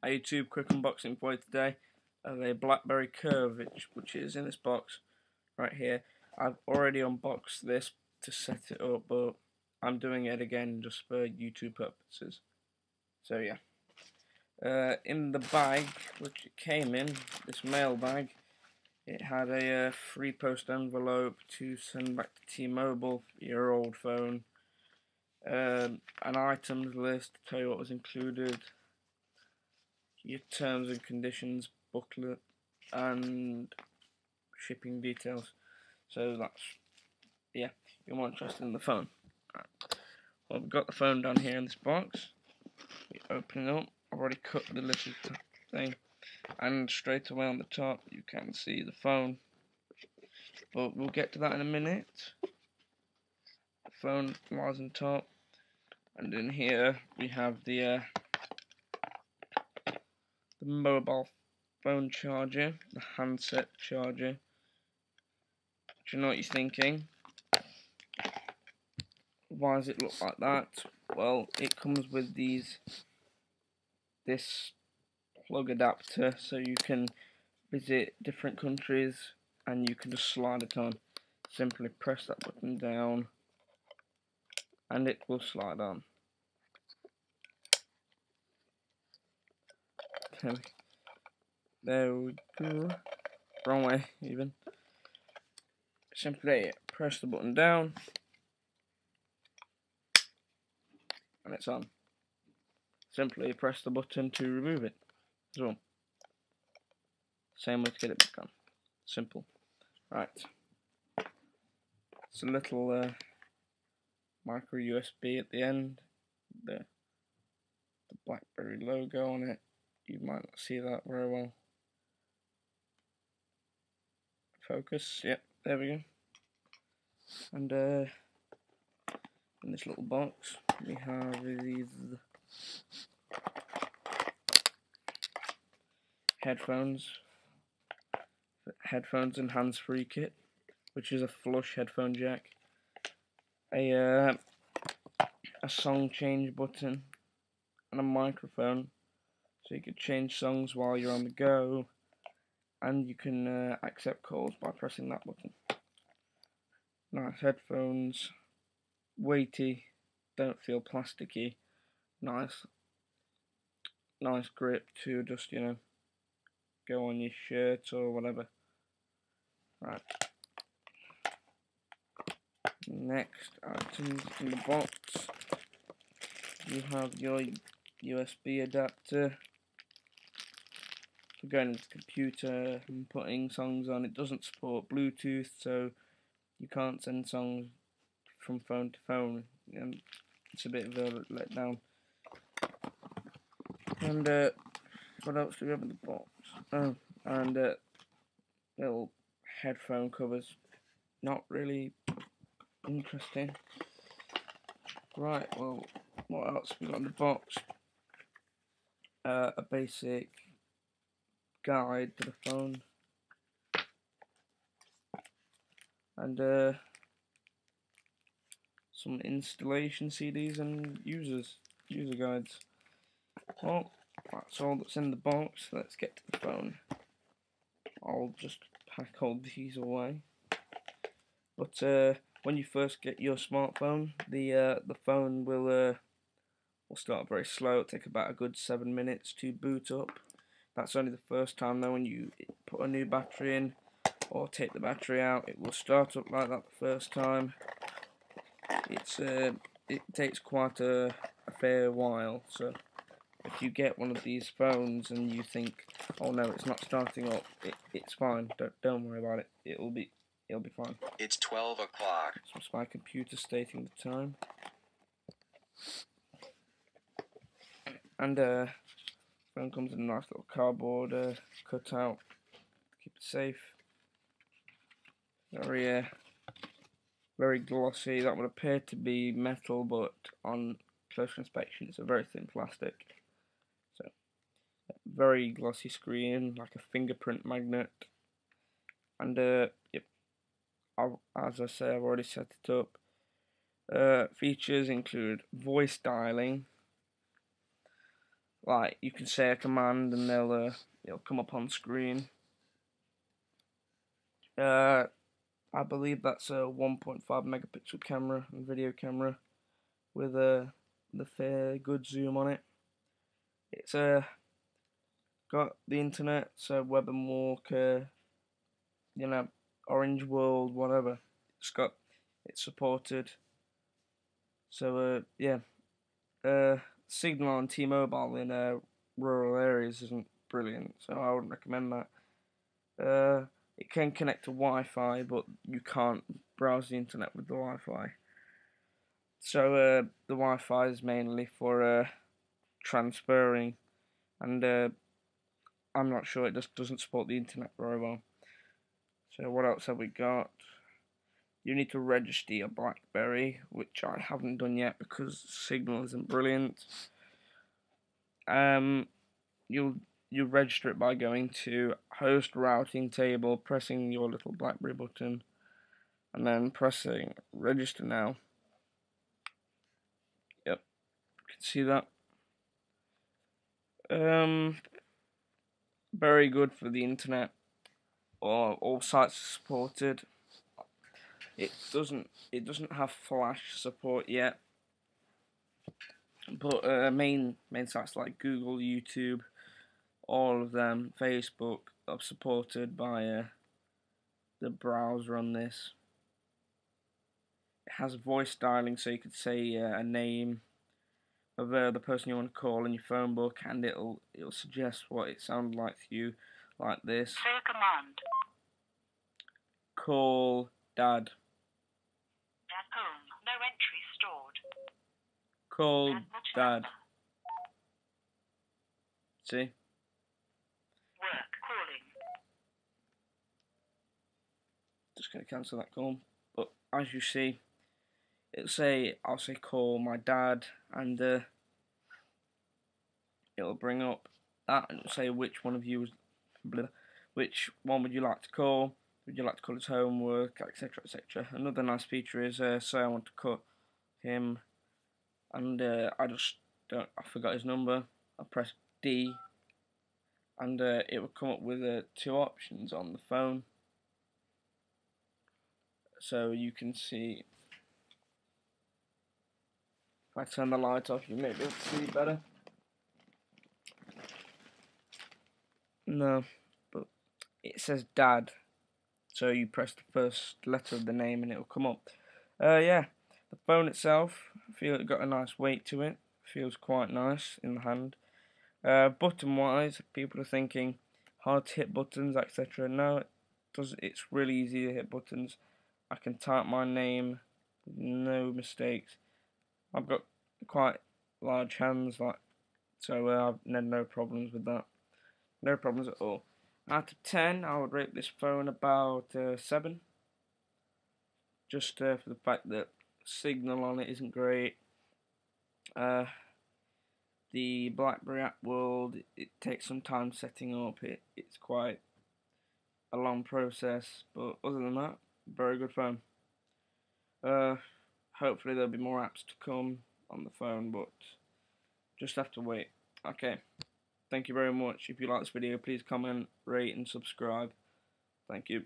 Hi YouTube, quick unboxing for you today of a BlackBerry Curve, which is in this box right here. I've already unboxed this to set it up, but I'm doing it again just for YouTube purposes. So yeah, in the bag which it came in, this mail bag, it had a free post envelope to send back to T-Mobile for your old phone, an items list to tell you what was included, your terms and conditions booklet, and shipping details. So that's, yeah, you're more interested in the phone. Right. Well, we've got the phone down here in this box. We open it up. I've already cut the little thing, and straight away on the top you can see the phone. But we'll get to that in a minute. The phone lies on top, and in here we have the mobile phone charger, the handset charger. Do you know what you're thinking? Why does it look like that? Well, it comes with this plug adapter, so you can visit different countries and you can just slide it on. Simply press that button down and it will slide on. There we go. Wrong way even. Simply press the button down and it's on. Simply press the button to remove it as well. Same way to get it back on. Simple. Right. It's a little micro USB at the end. The BlackBerry logo on it. You might not see that very well. Focus. Yep. There we go. And in this little box we have these headphones and hands-free kit, which is a flush headphone jack, a song change button, and a microphone, so you can change songs while you're on the go, and you can accept calls by pressing that button. Nice headphones, weighty, don't feel plasticky, nice grip to just, go on your shirt or whatever. Right. Next items in the box, you have your USB adapter for going into the computer and putting songs on. It doesn't support Bluetooth, so you can't send songs from phone to phone, and it's a bit of a letdown. And what else do we have in the box? Oh, and little headphone covers. Not really interesting. Right, well, what else we got in the box? A basic guide to the phone, and some installation CDs and user guides. Well, that's all that's in the box. Let's get to the phone. I'll just pack all these away. But when you first get your smartphone, the phone will start very slow. It'll take about a good 7 minutes to boot up. That's only the first time though. When you put a new battery in or take the battery out, it will start up like that the first time. It takes quite a fair while, so if you get one of these phones and you think, oh no, it's not starting up, it's fine. Don't worry about it. It'll be fine. It's 12 o'clock. This was my computer stating the time. And phone comes in a nice little cardboard cutout to keep it safe. Very glossy. That would appear to be metal, but on closer inspection it's a very thin plastic. So very glossy screen, like a fingerprint magnet. And yep, as I say, I've already set it up. Features include voice dialing, like you can say a command and it'll come up on screen. I believe that's a 1.5 megapixel camera and video camera with the fair good zoom on it. It's got the internet, so Web and Walker, Orange World, whatever. It's supported. So yeah, signal on T-Mobile in rural areas isn't brilliant, so I wouldn't recommend that. It can connect to Wi-Fi, but you can't browse the internet with the Wi-Fi. So the Wi-Fi is mainly for transferring, and I'm not sure, it just doesn't support the internet very well. So what else have we got? You need to register your BlackBerry, which I haven't done yet because Signal isn't brilliant. You register it by going to host routing table, pressing your little BlackBerry button, and then pressing register now. Yep, you can see that. Very good for the internet. All sites are supported. It doesn't have Flash support yet, but main sites like Google, YouTube, all of them, Facebook, are supported by the browser on this. It has voice dialing, so you could say a name of the person you want to call in your phone book, and it'll suggest what it sounds like to you, like this. Say a command. Call Dad. At home. No entry stored. Call Dad. See? Work calling. Just gonna cancel that call. But as you see, I'll say call my dad, and it'll bring up that and it'll say which one of you which one would you like to call? Would you like to call his homework, etc., etc. Another nice feature is say I want to call him, and I forgot his number. I press D, and it will come up with two options on the phone. So you can see, if I turn the light off, you may be able to see better. No, but it says Dad, so you press the first letter of the name and it'll come up. Yeah, the phone itself, I feel it got a nice weight to it. Feels quite nice in the hand. Button wise, people are thinking hard to hit buttons, etc. No, it's really easy to hit buttons. I can type my name with no mistakes. I've got quite large hands, so I've had no problems with that. No problems at all. Out of 10, I would rate this phone about 7. Just for the fact that signal on it isn't great. The BlackBerry app world, it takes some time setting up. It's quite a long process, but other than that, very good phone. Hopefully there'll be more apps to come on the phone, but just have to wait. Okay. Thank you very much. If you like this video, please comment, rate and subscribe. Thank you.